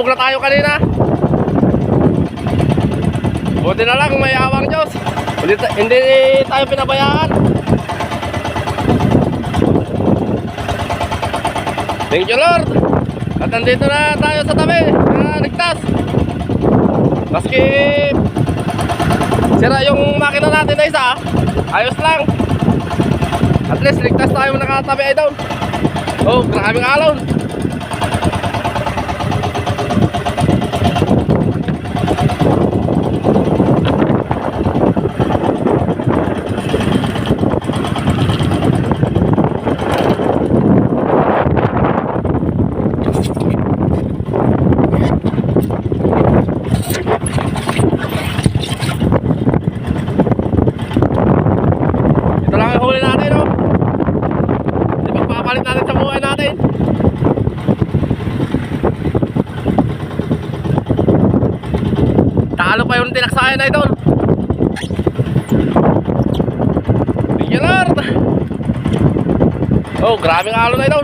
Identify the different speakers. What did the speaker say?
Speaker 1: Pasabog na tayo kanina. Buti na lang may awang Diyos. Hindi tayo pinabayaan. Thank you Lord. At nandito na tayo sa tabi. Ligtas. Maski sira yung makina natin na isa, ayos lang. At least ligtas tayo nakatabi ay down. Oh, maraming alon. Ito lang ang huli natin, no? Di ba papalit natin sa buhay natin? Talo pa yung tinaksayan na ito. Thank you Lord. Oh, grabing alon na ito.